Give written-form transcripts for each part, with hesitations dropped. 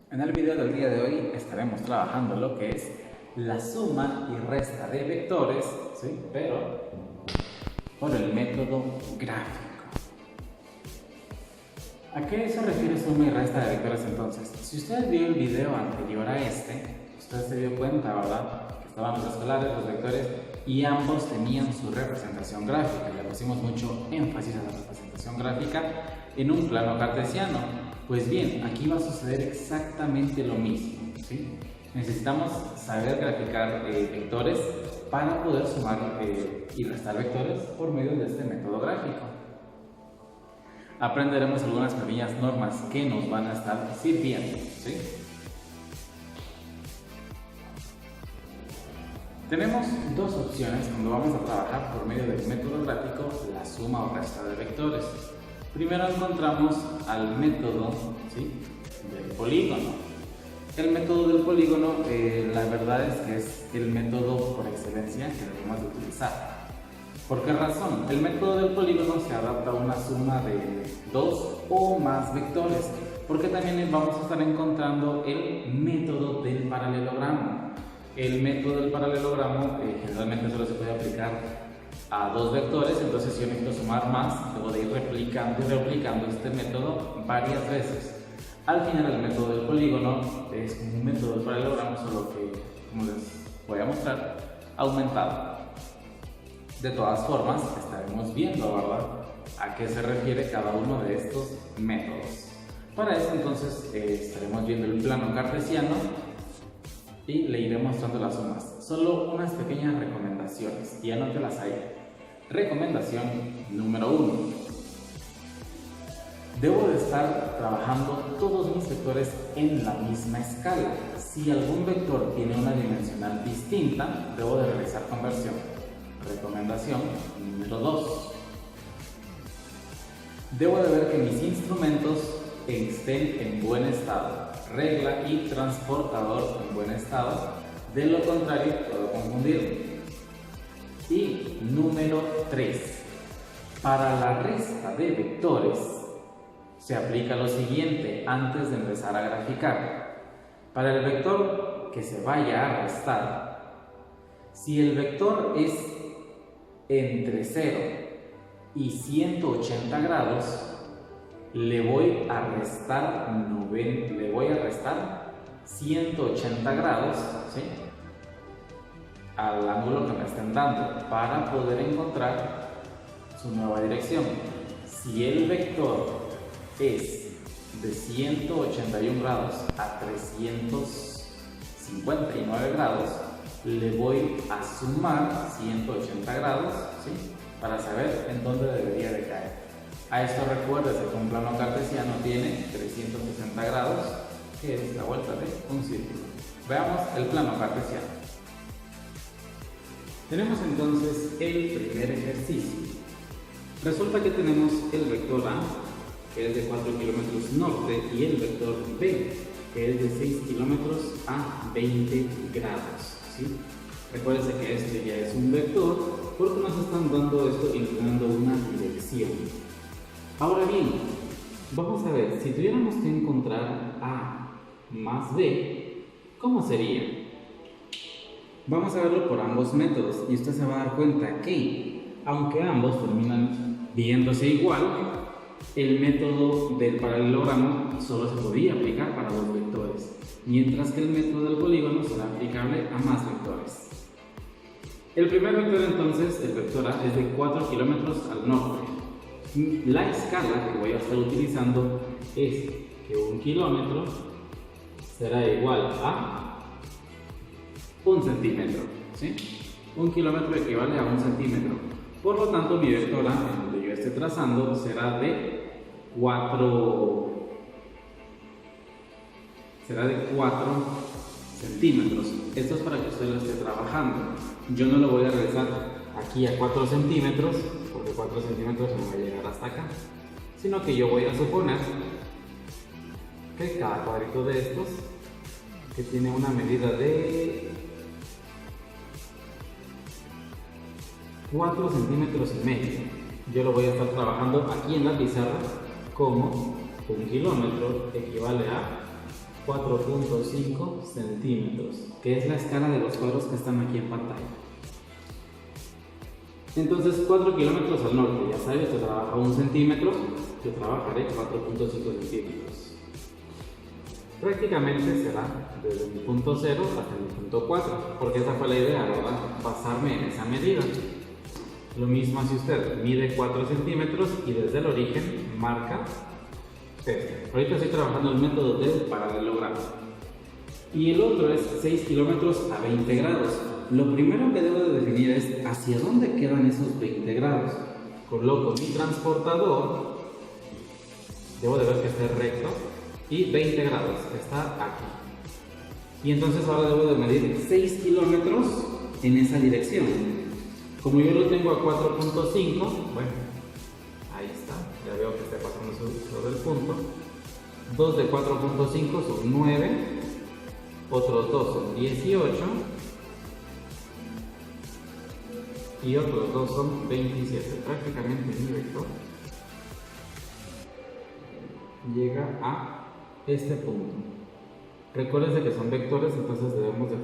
En el video del día de hoy estaremos trabajando lo que es la suma y resta de vectores, ¿sí? Pero por el método gráfico. ¿A qué se refiere suma y resta de vectores entonces? Si usted vio el video anterior a usted se dio cuenta, ¿verdad? Que estaban los escalares, los vectores y ambos tenían su representación gráfica. Le pusimos mucho énfasis a la representación gráfica en un plano cartesiano. Pues bien, aquí va a suceder exactamente lo mismo, ¿sí? Necesitamos saber graficar vectores para poder sumar y restar vectores por medio de este método gráfico. Aprenderemos algunas pequeñas normas que nos van a estar sirviendo, ¿sí? Tenemos dos opciones cuando vamos a trabajar por medio del método gráfico la suma o resta de vectores. Primero encontramos al método, ¿sí?, del polígono. El método del polígono, la verdad es que es el método por excelencia que debemos de utilizar. ¿Por qué razón? El método del polígono se adapta a una suma de dos o más vectores, porque también vamos a estar encontrando el método del paralelogramo. El método del paralelogramo generalmente solo se puede aplicar a dos vectores, entonces si yo necesito sumar más, debo de ir replicando y replicando este método varias veces. Al final el método del polígono es como un método del paralelogramo, solo que, como les voy a mostrar, aumentado. De todas formas, estaremos viendo, ¿verdad?, a qué se refiere cada uno de estos métodos. Para eso entonces estaremos viendo el plano cartesiano y le iré mostrando las sumas. Solo unas pequeñas recomendaciones y anótelas ahí. Recomendación número 1. Debo de estar trabajando todos mis vectores en la misma escala. Si algún vector tiene una dimensional distinta, debo de realizar conversión. Recomendación número 2. Debo de ver que mis instrumentos estén en buen estado. Regla y transportador en buen estado. De lo contrario, puedo confundirme. Y número 3. Para la resta de vectores se aplica lo siguiente antes de empezar a graficar. Para el vector que se vaya a restar, si el vector es entre 0 y 180 grados, le voy a restar 180 grados, ¿sí?, al ángulo que me estén dando para poder encontrar su nueva dirección. Si el vector es de 181 grados a 359 grados, le voy a sumar 180 grados, ¿sí?, para saber en dónde debería de caer. A esto recuérdese que un plano cartesiano tiene 360 grados, que es la vuelta de un círculo. Veamos el plano cartesiano. Tenemos entonces el primer ejercicio. Resulta que tenemos el vector A, que es de 4 kilómetros norte, y el vector B, que es de 6 kilómetros a 20 grados, ¿sí? Recuérdense que este ya es un vector porque nos están dando esto inclinando una dirección. Ahora bien, vamos a ver, si tuviéramos que encontrar A más B, ¿cómo sería? Vamos a verlo por ambos métodos y usted se va a dar cuenta que, aunque ambos terminan viéndose igual, el método del paralelogramo solo se podía aplicar para dos vectores, mientras que el método del polígono será aplicable a más vectores. El primer vector entonces, el vector A, es de 4 kilómetros al norte. La escala que voy a estar utilizando es que 1 kilómetro será igual a 1 centímetro, ¿sí? 1 kilómetro equivale a 1 centímetro. Por lo tanto, mi vector A, en donde yo esté trazando, será de 4 centímetros. Esto es para que usted lo esté trabajando. Yo no lo voy a realizar aquí a 4 centímetros, porque 4 centímetros no va a llegar hasta acá, sino que yo voy a suponer que cada cuadrito de estos, que tiene una medida de 4 centímetros y medio, yo lo voy a estar trabajando aquí en la pizarra como 1 kilómetro equivale a 4.5 centímetros, que es la escala de los cuadros que están aquí en pantalla. Entonces 4 kilómetros al norte, ya sabes, yo trabajo 1 centímetro, yo trabajaré 4.5 centímetros. Prácticamente será desde mi punto 0 hasta mi punto 4, porque esa fue la idea, ¿verdad? Basarme en esa medida. Lo mismo si usted mide 4 centímetros y desde el origen marca este. Ahorita estoy trabajando el método del paralelogramo. Y el otro es 6 kilómetros a 20 grados. Lo primero que debo de definir es hacia dónde quedan esos 20 grados. Coloco mi transportador, debo de ver que esté recto, y 20 grados, que está aquí. Y entonces ahora debo de medir 6 kilómetros en esa dirección. Como yo lo tengo a 4.5, bueno, ahí está, ya veo que está pasando sobre el punto. 2 de 4.5 son 9, otros 2 son 18 y otros 2 son 27. Prácticamente mi vector llega a este punto. Recuerden que son vectores, entonces debemos de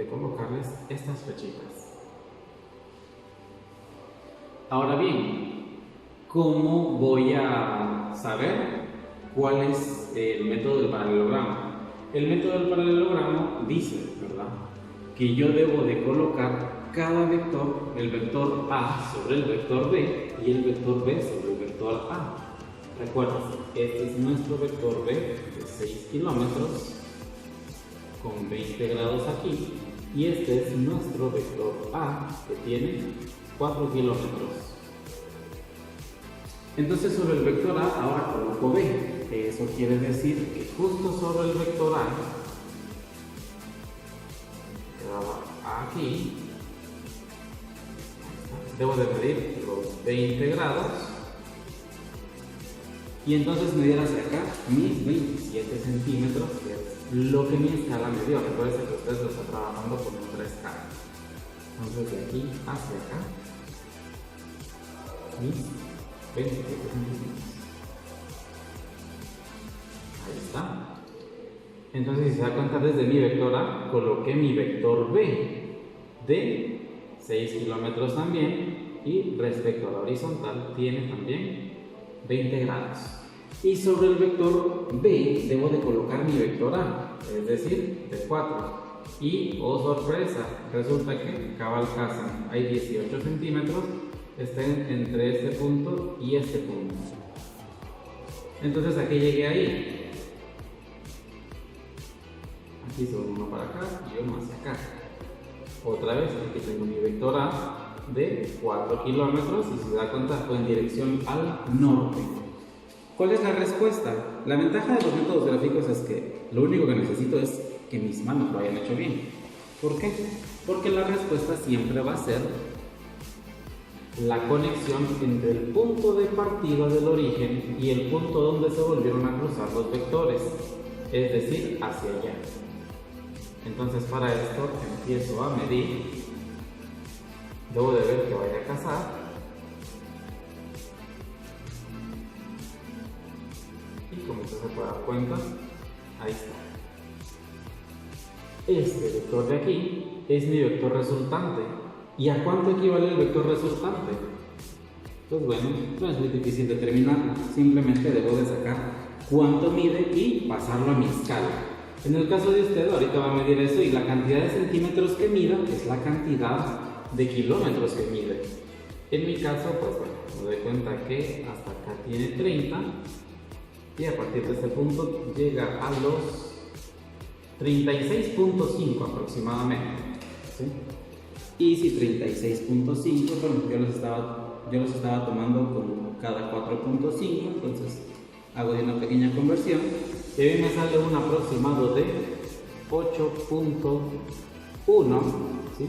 colocarles estas flechitas. Ahora bien, ¿cómo voy a saber cuál es el método del paralelogramo? El método del paralelogramo dice, ¿verdad?, que yo debo de colocar cada vector, el vector A sobre el vector B y el vector B sobre el vector A. Recuerden, este es nuestro vector B de 6 kilómetros con 20 grados aquí, y este es nuestro vector A que tiene 4 kilómetros. Entonces sobre el vector A ahora coloco B. Eso quiere decir que justo sobre el vector A, aquí, debo de medir los 20 grados y entonces medir hacia acá mis 27 centímetros, que es lo que mi escala me dio. Recuerden que usted lo está trabajando con otra escala. Entonces de aquí hacia acá, mis 27 centímetros. Ahí está. Entonces, si se da cuenta, desde mi vector A coloqué mi vector B de 6 kilómetros también, y respecto a la horizontal tiene también 20 grados. Y sobre el vector B debo de colocar mi vector A, es decir, de 4. Y, oh sorpresa, resulta que cabal casa, hay 18 centímetros, estén entre este punto y este punto. Entonces aquí llegué ahí. Aquí son uno para acá y uno hacia acá. Otra vez, aquí tengo mi vector A de 4 kilómetros y si se da cuenta fue en dirección al norte. ¿Cuál es la respuesta? La ventaja de los métodos gráficos es que lo único que necesito es que mis manos lo hayan hecho bien. ¿Por qué? Porque la respuesta siempre va a ser la conexión entre el punto de partida del origen y el punto donde se volvieron a cruzar los vectores, es decir, hacia allá. Entonces para esto empiezo a medir, debo de ver que vaya a casar, y como usted se puede dar cuenta, ahí está. Este vector de aquí es mi vector resultante. ¿Y a cuánto equivale el vector resultante? Pues bueno, no es muy difícil determinarlo, simplemente debo de sacar cuánto mide y pasarlo a mi escala. En el caso de usted, ahorita va a medir eso y la cantidad de centímetros que mida es la cantidad de kilómetros que mide. En mi caso, pues bueno, me doy cuenta que hasta acá tiene 30 y a partir de este punto llega a los 36.5 aproximadamente, ¿sí? Y si 36.5, bueno, yo los estaba tomando con cada 4.5, entonces hago de una pequeña conversión y a mí me sale un aproximado de 8.1, ¿sí?,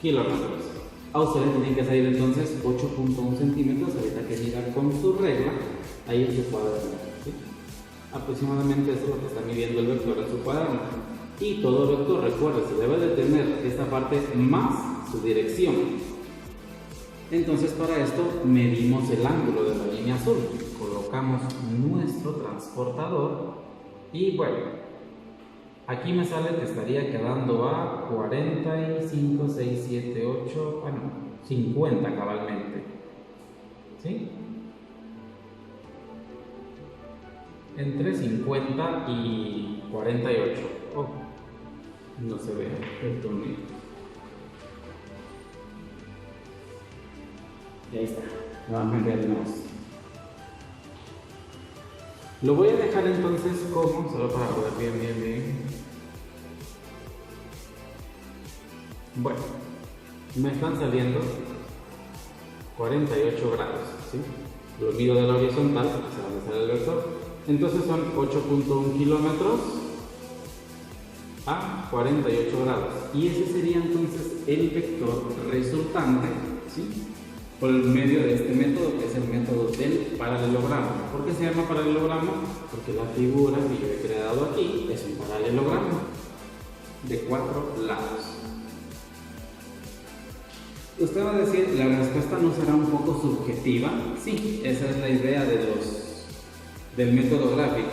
kilómetros. A usted le tienen que salir entonces 8.1 centímetros, ahorita que llega con su regla, ahí en su cuaderno, ¿sí? Aproximadamente eso es lo que está midiendo el vector en su cuaderno. Y todo vector, recuerde, se debe de tener esta parte más su dirección. Entonces para esto medimos el ángulo de la línea azul. Coloco colocamos nuestro transportador y bueno, aquí me sale que estaría quedando a 45, 6, 7, 8, bueno, 50 cabalmente, ¿sí? Entre 50 y 48. Oh, no se ve el tornillo. Y ahí está, nuevamente tenemos. Lo voy a dejar entonces como, solo para ver bien. Bueno, me están saliendo 48 grados, ¿sí? Lo mido de la horizontal, hacia donde sale el vector. Entonces son 8.1 kilómetros a 48 grados. Y ese sería entonces el vector resultante, ¿sí? Por el medio de este método, que es el método del paralelogramo. ¿Por qué se llama paralelogramo? Porque la figura que yo he creado aquí es un paralelogramo de 4 lados. Usted va a decir, la respuesta no será un poco subjetiva. Sí, esa es la idea del método gráfico.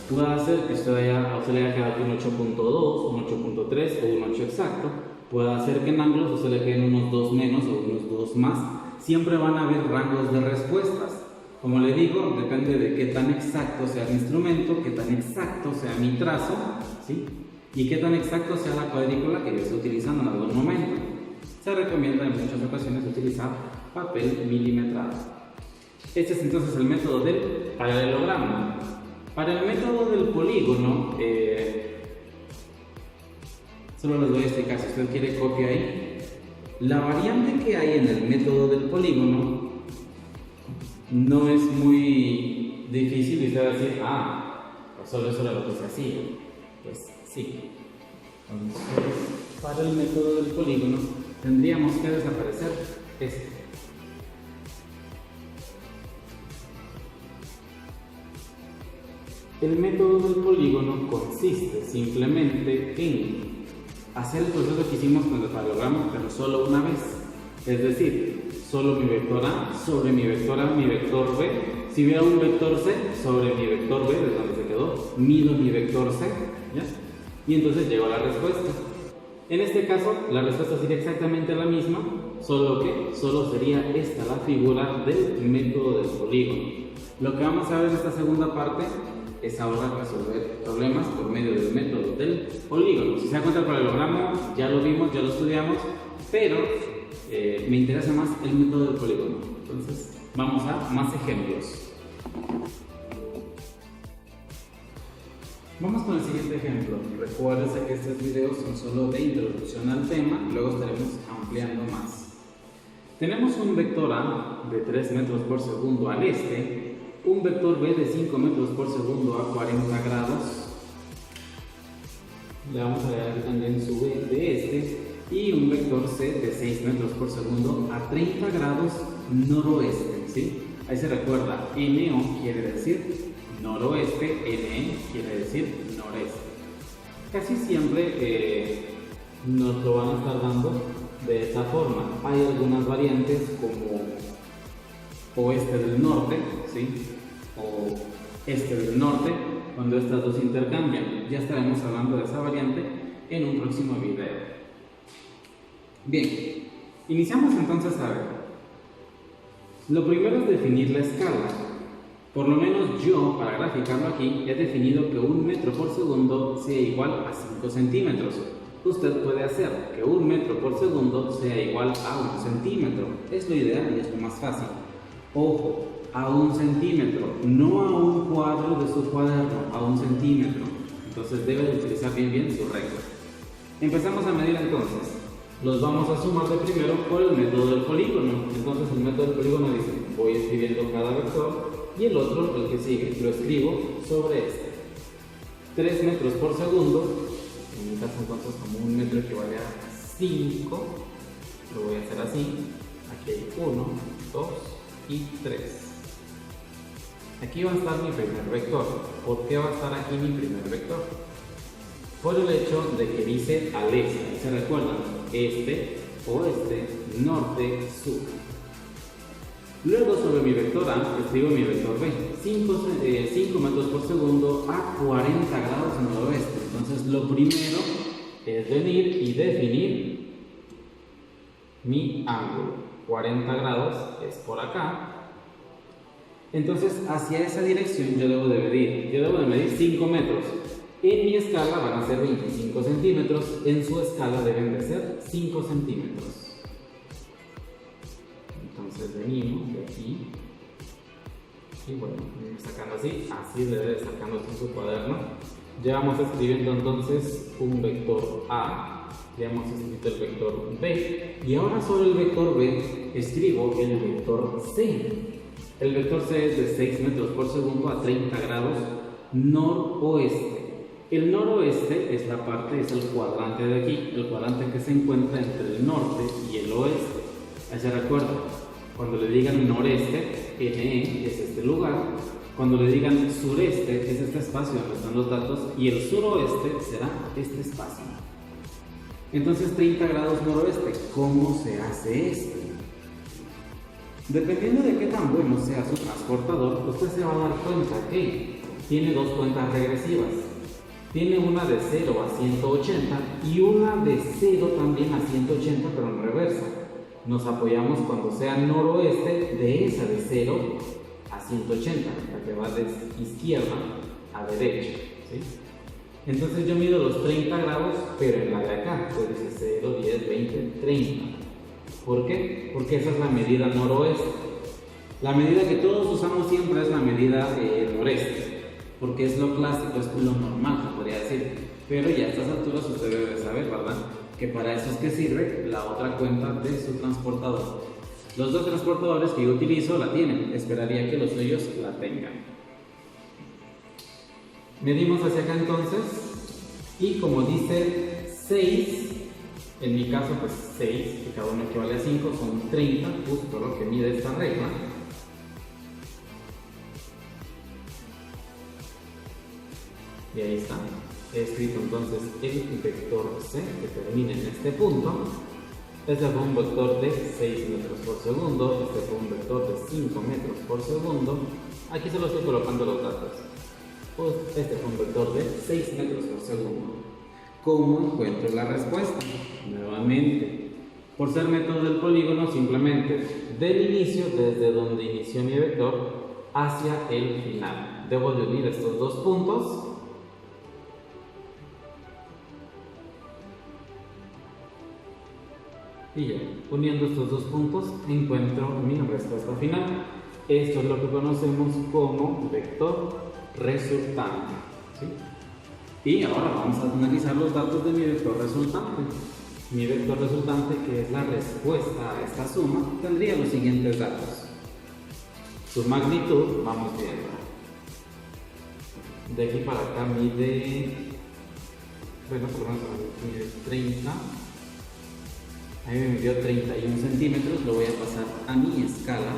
Puede ser que a usted le haya quedado un 8.2, un 8.3 o un 8 exacto. Puede ser que en ángulos a usted le queden unos 2 menos o unos 2 más. Siempre van a haber rangos de respuestas. Como le digo, depende de qué tan exacto sea mi instrumento, qué tan exacto sea mi trazo, ¿sí? Y qué tan exacto sea la cuadrícula que yo estoy utilizando en algún momento. Se recomienda en muchas ocasiones utilizar papel milimetrado. Este es entonces el método del paralelogramo. Para el método del polígono, solo les voy a explicar, si usted quiere copia ahí. La variante que hay en el método del polígono no es muy difícil y usted va a decir, pues solo eso era lo que se hacía. Pues sí. Entonces, para el método del polígono tendríamos que desaparecer este. El método del polígono consiste simplemente en hacer el proceso que hicimos con el paralelogramo, pero solo una vez. Es decir, solo mi vector A sobre mi vector A, mi vector B. Si hubiera un vector C sobre mi vector B, desde donde se quedó, mido mi vector C, ¿ya? Y entonces llego a la respuesta. En este caso, la respuesta sería exactamente la misma, solo que solo sería esta la figura del método del polígono. Lo que vamos a ver en esta segunda parte es ahora resolver problemas por medio del método del polígono. Si se da cuenta el paralelogramo, ya lo vimos, ya lo estudiamos, pero me interesa más el método del polígono. Entonces, vamos a más ejemplos. Vamos con el siguiente ejemplo. Recuérdense que estos videos son solo de introducción al tema, luego estaremos ampliando más. Tenemos un vector A de 3 metros por segundo al este, un vector B de 5 metros por segundo a 40 grados, le vamos a agregar también su B de este, y un vector C de 6 metros por segundo a 30 grados noroeste, ¿sí? Ahí se recuerda, NO quiere decir noroeste, NE quiere decir noreste. Casi siempre nos lo van a estar dando de esta forma. Hay algunas variantes como oeste del norte, ¿sí? O este del norte, cuando estas dos intercambian. Ya estaremos hablando de esa variante en un próximo video. Bien, iniciamos entonces a ver. Lo primero es definir la escala. Por lo menos yo, para graficarlo aquí, he definido que 1 metro por segundo sea igual a 5 centímetros. Usted puede hacer que 1 metro por segundo sea igual a 1 centímetro. Es lo ideal y es lo más fácil. Ojo, a 1 centímetro, no a un cuadro de su cuaderno, a 1 centímetro. Entonces debe de utilizar bien su regla. Empezamos a medir entonces. Los vamos a sumar de primero por el método del polígono. Entonces el método del polígono dice, voy escribiendo cada vector y el otro, el que sigue, lo escribo sobre este. 3 metros por segundo, en mi caso entonces como 1 metro equivale a 5, lo voy a hacer así. Aquí hay 1, 2 y 3. Aquí va a estar mi primer vector. ¿Por qué va a estar aquí mi primer vector? Por el hecho de que dice al este. ¿Se recuerdan? Este, oeste, norte, sur. Luego sobre mi vector A escribo mi vector B. 5 metros por segundo a 40 grados noroeste. Entonces lo primero es venir y definir mi ángulo. 40 grados es por acá. Entonces hacia esa dirección yo debo de medir 5 metros. En mi escala van a ser 25 centímetros, en su escala deben de ser 5 centímetros. Entonces venimos de aquí y bueno, sacando así debe de sacando en su cuaderno. Ya vamos escribiendo entonces un vector A, ya hemos escrito el vector B y ahora sobre el vector B escribo el vector C. El vector C es de 6 metros por segundo a 30 grados noroeste. El noroeste es la parte, es el cuadrante de aquí, el cuadrante que se encuentra entre el norte y el oeste. Ahí se recuerda, cuando le digan noreste, NE es este lugar, cuando le digan sureste es este espacio donde están los datos y el suroeste será este espacio. Entonces 30 grados noroeste, ¿cómo se hace esto? Dependiendo de qué tan bueno sea su transportador, usted se va a dar cuenta que tiene dos cuentas regresivas. Tiene una de 0 a 180 y una de 0 también a 180, pero en reversa. Nos apoyamos cuando sea noroeste de esa de 0 a 180, la que va de izquierda a derecha, ¿sí? Entonces yo mido los 30 grados, pero en la de acá, pues dice 0, 10, 20, 30. ¿Por qué? Porque esa es la medida noroeste. La medida que todos usamos siempre es la medida noreste, porque es lo clásico, es lo normal, se podría decir. Pero ya a estas alturas usted debe de saber, ¿verdad?, que para eso es que sirve la otra cuenta de su transportador. Los dos transportadores que yo utilizo la tienen, esperaría que los suyos la tengan. Medimos hacia acá entonces, y como dice 6, en mi caso pues 6, que cada uno equivale a 5, son 30, justo lo que mide esta regla. Y ahí está, he escrito entonces el vector C que termina en este punto. Este fue un vector de 6 metros por segundo, este fue un vector de 5 metros por segundo. Aquí solo estoy colocando los datos. Pues este fue un vector de 6 metros por segundo. ¿Cómo encuentro la respuesta? Nuevamente, por ser método del polígono, simplemente del inicio, desde donde inició mi vector, hacia el final. Debo de unir estos dos puntos. Y ya, uniendo estos dos puntos, encuentro mi respuesta final. Esto es lo que conocemos como vector resultante, ¿sí? Y ahora vamos a analizar los datos de mi vector resultante. Mi vector resultante, que es la respuesta a esta suma, tendría los siguientes datos. Su magnitud, vamos viendo. De aquí para acá mide, bueno, por lo menos mide 30. A mí me midió 31 centímetros, lo voy a pasar a mi escala.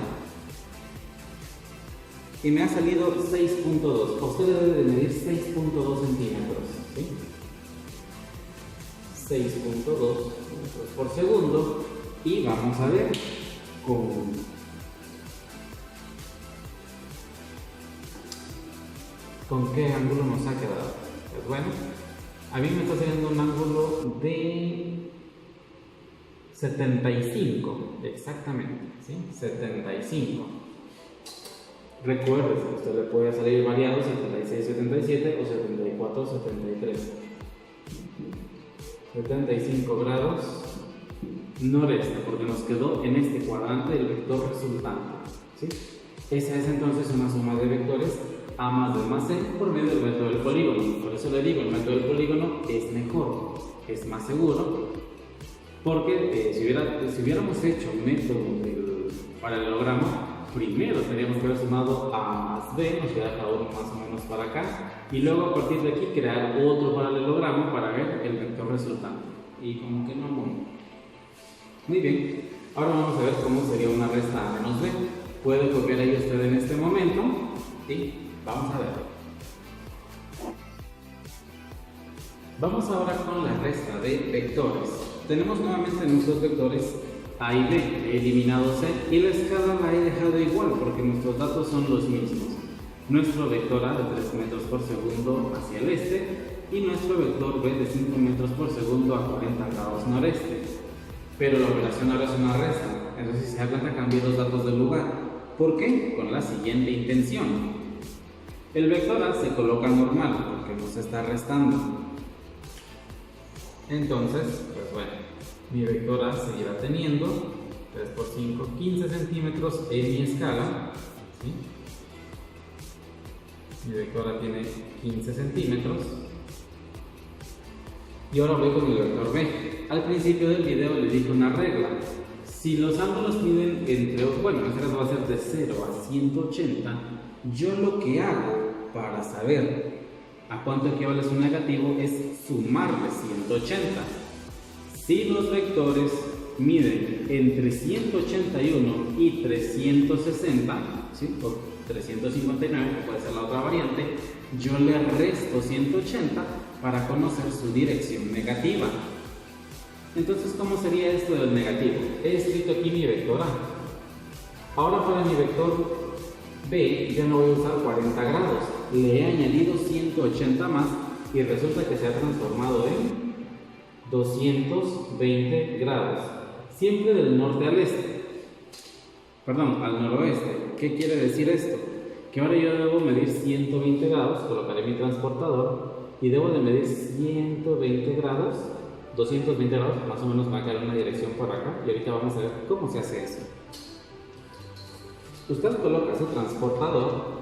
Y me ha salido 6.2. Usted debe de medir 6.2 centímetros, ¿sí? 6.2 metros por segundo. Y vamos a ver con qué ángulo nos ha quedado. Pues bueno, a mí me está saliendo un ángulo de 75, exactamente, ¿sí? 75. Recuerde, a usted le puede salir variado 76, 77 o 74, 73. 75 grados noreste, porque nos quedó en este cuadrante el vector resultante, ¿sí? Esa es entonces una suma de vectores A más B más C por medio del método del polígono. Por eso le digo, el método del polígono es mejor, es más seguro, porque si hubiéramos hecho un método del paralelogramo, primero tendríamos que haber sumado A más B, nos queda cada uno más o menos para acá, y luego a partir de aquí crear otro paralelogramo para ver el vector resultante. Y como que no muy bien. Ahora vamos a ver cómo sería una resta A menos B. Puede copiar ahí usted en este momento, ¿sí? Vamos a ver. Vamos ahora con la resta de vectores. Tenemos nuevamente nuestros vectores A y B, he eliminado C y la escala la he dejado igual porque nuestros datos son los mismos. nuestro vector A de 3 metros por segundo hacia el este y nuestro vector B de 5 metros por segundo a 40 grados noreste. Pero la operación ahora es una resta, entonces si se da cuenta cambié los datos del lugar. ¿Por qué? Con la siguiente intención. El vector A se coloca normal porque nos está restando. Entonces, pues bueno, mi vector A seguirá teniendo 3 por 5, 15 centímetros en mi escala, ¿sí? Mi vector A tiene 15 centímetros. Y ahora voy con el vector B. Al principio del video le dije una regla. Si los ángulos miden entre, bueno, en este caso va a ser de 0 a 180, yo lo que hago para saber a cuánto equivale su negativo es sumarle 180. Si los vectores miden entre 181 y 360, ¿sí? O 359, que puede ser la otra variante, yo le resto 180 para conocer su dirección negativa. Entonces, ¿cómo sería esto del negativo? He escrito aquí mi vector A. Ahora para mi vector B ya no voy a usar 40 grados. Le he añadido 180 más y resulta que se ha transformado en 220 grados. Siempre del norte al este. Perdón, al noroeste. ¿Qué quiere decir esto? Que ahora yo debo medir 120 grados, colocaré mi transportador y debo de medir 120 grados, 220 grados, más o menos va a caer una dirección por acá y ahorita vamos a ver cómo se hace eso. Usted coloca su transportador,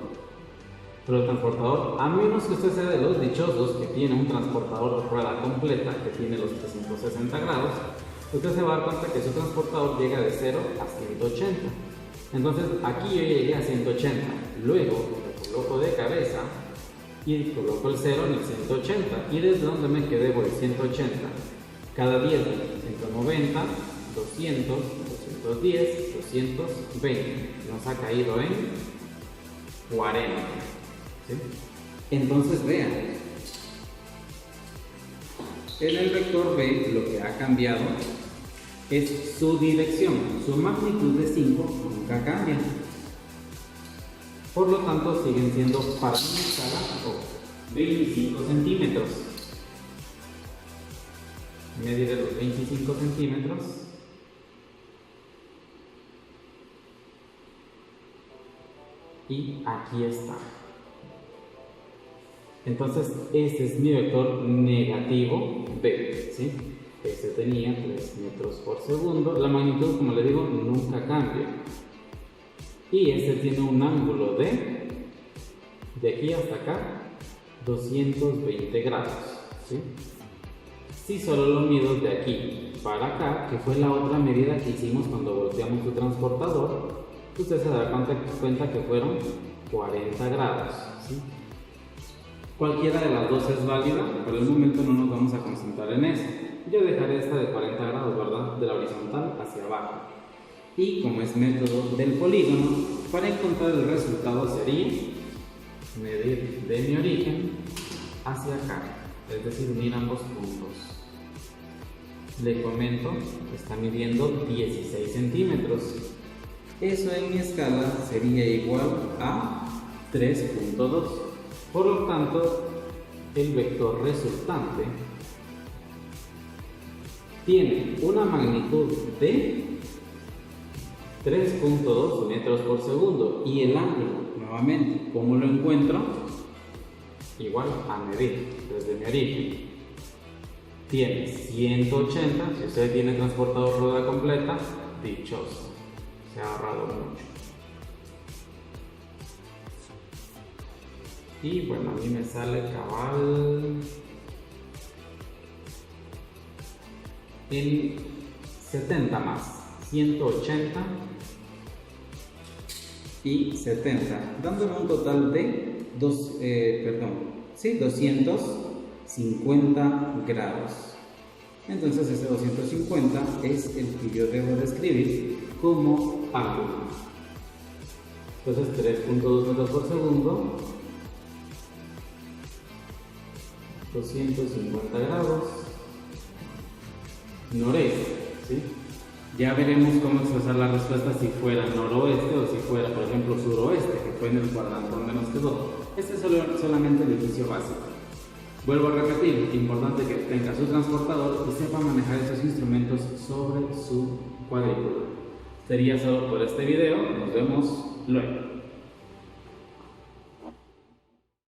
pero el transportador, a menos que usted sea de los dichosos que tiene un transportador de rueda completa que tiene los 360 grados, usted se va a dar cuenta que su transportador llega de 0 a 180. Entonces aquí yo llegué a 180, luego lo coloco de cabeza y coloco el 0 en el 180 y desde donde me quedé voy 180, cada 10, 190, 200, 210, 220, nos ha caído en 40, ¿sí? Entonces vean, en el vector B lo que ha cambiado es su dirección, su magnitud de 5 nunca cambia. Por lo tanto, siguen siendo para mi escala 25 centímetros. Mediré los 25 centímetros. Y aquí está. Entonces, este es mi vector negativo B, ¿sí? Este tenía 3 metros por segundo. La magnitud, como le digo, nunca cambia. Y este tiene un ángulo de aquí hasta acá, 220 grados, ¿sí? Si solo lo mido de aquí para acá, que fue la otra medida que hicimos cuando volteamos su transportador, usted se dará cuenta que fueron 40 grados, ¿sí? Cualquiera de las dos es válida, por el momento no nos vamos a concentrar en eso. Yo dejaré esta de 40 grados, ¿verdad? De la horizontal hacia abajo. Y como es método del polígono, para encontrar el resultado sería medir de mi origen hacia acá, es decir, unir ambos puntos. Le comento que está midiendo 16 centímetros. Eso en mi escala sería igual a 3.2. Por lo tanto, el vector resultante tiene una magnitud de 3.2 metros por segundo y el ángulo, nuevamente, ¿cómo lo encuentro? Igual a medir desde mi origen. Tiene 180, si usted tiene transportador rueda completa, dichoso, se ha ahorrado mucho. Y bueno, a mí me sale cabal en 70 más, 180 y 70, dándome un total de 250 grados. Entonces ese 250 es el que yo debo de escribir como ángulo. Entonces 3.2 metros por segundo, 250 grados, noreste, ¿sí? Ya veremos cómo expresar la respuesta si fuera noroeste o si fuera, por ejemplo, suroeste, que fue en el cuadrante donde nos quedó. Este es solamente el ejercicio básico. Vuelvo a repetir, importante que tenga su transportador y sepa manejar esos instrumentos sobre su cuadrícula. Sería solo por este video, nos vemos luego.